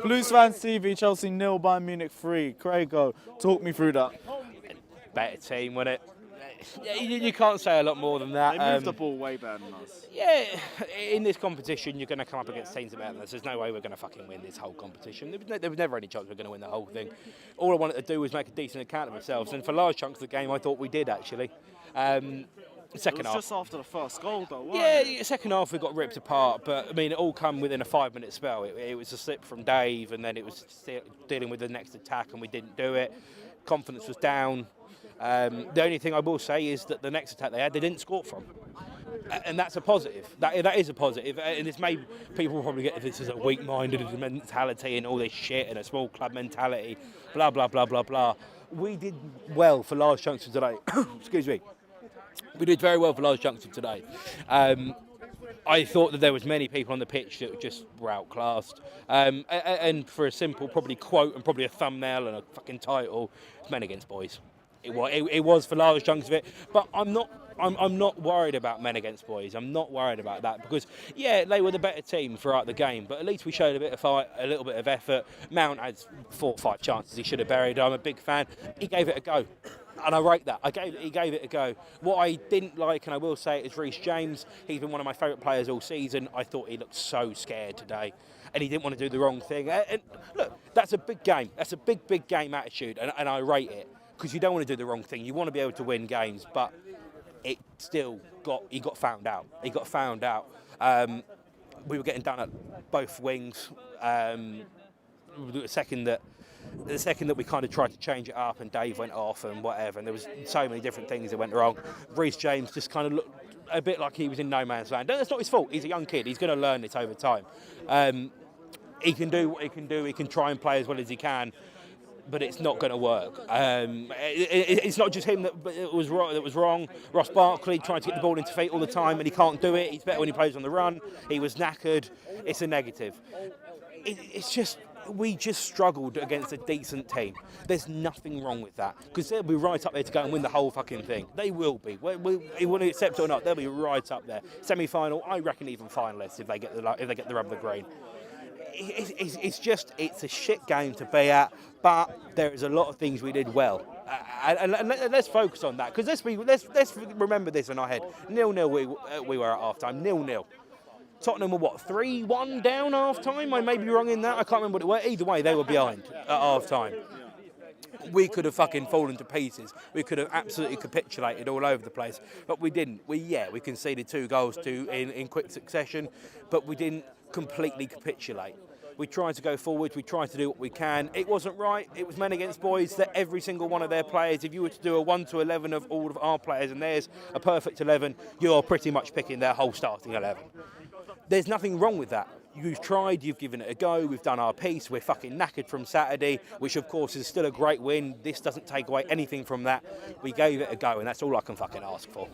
Blues Fans TV, Chelsea 0, Bayern Munich 3. Craigo, talk me through that. Better team, wasn't it? You can't say a lot more than that. They moved the ball way better than us. Yeah, in this competition, you're going to come up against teams that are better than us. There's no way we're going to fucking win this whole competition. There was never any chance we're going to win the whole thing. All I wanted to do was make a decent account of ourselves, and for large chunks of the game, I thought we did actually. Second half. Just after the first goal, though. Yeah, second half we got ripped apart, but I mean, it all come within a 5-minute spell. It was a slip from Dave, and then it was dealing with the next attack, and we didn't do it. Confidence was down. The only thing I will say is that the next attack they had, they didn't score from. And that's a positive. That is a positive. And it's made people probably get this as a weak-minded mentality and all this shit and a small club mentality, blah, blah, blah, blah, blah. We did well for large chunks of today. Excuse me. We did very well for large chunks of today. I thought that there was many people on the pitch that just were outclassed. And for a simple probably quote and probably a thumbnail and a fucking title, it's men against boys. It was for large chunks of it, but I'm not worried about men against boys. I'm not worried about that because, yeah, they were the better team throughout the game, but at least we showed a bit of fight, a little bit of effort. Mount had 4 or 5 chances he should have buried. I'm a big fan. He gave it a go. And I rate that. He gave it a go. What I didn't like, and I will say it, is Reece James. He's been one of my favourite players all season. I thought he looked so scared today. And he didn't want to do the wrong thing. And look, that's a big game. That's a big game attitude. And I rate it. Because you don't want to do the wrong thing. You want to be able to win games. But he got found out. He got found out. We were getting done at both wings. The second that we kind of tried to change it up and Dave went off and whatever, and there was so many different things that went wrong. Reece James just kind of looked a bit like he was in no man's land. That's not his fault. He's a young kid. He's going to learn this over time. He can do what he can do. He can try and play as well as he can, but it's not going to work. It's not just him that was wrong. Ross Barkley trying to get the ball into feet all the time, and he can't do it. He's better when he plays on the run. He was knackered. It's a negative. It's just... We just struggled against a decent team. There's nothing wrong with that because they'll be right up there to go and win the whole fucking thing. They will be. We want to accept it or not, they'll be right up there. Semi-final, I reckon even finalists if they get the rub of the green. It's a shit game to be at, but there is a lot of things we did well. And let's focus on that because let's remember this in our head. 0-0 we were at half time. 0-0. Tottenham were, 3-1 down half-time? I may be wrong in that. I can't remember what it was. Either way, they were behind at half-time. We could have fucking fallen to pieces. We could have absolutely capitulated all over the place. But we didn't. We conceded 2 goals in quick succession, but we didn't completely capitulate. We tried to go forward. We tried to do what we can. It wasn't right. It was men against boys that every single one of their players, if you were to do a 1 to 11 of all of our players and theirs, a perfect 11, you're pretty much picking their whole starting 11. There's nothing wrong with that. You've tried, you've given it a go, we've done our piece, we're fucking knackered from Saturday, which of course is still a great win. This doesn't take away anything from that. We gave it a go and that's all I can fucking ask for.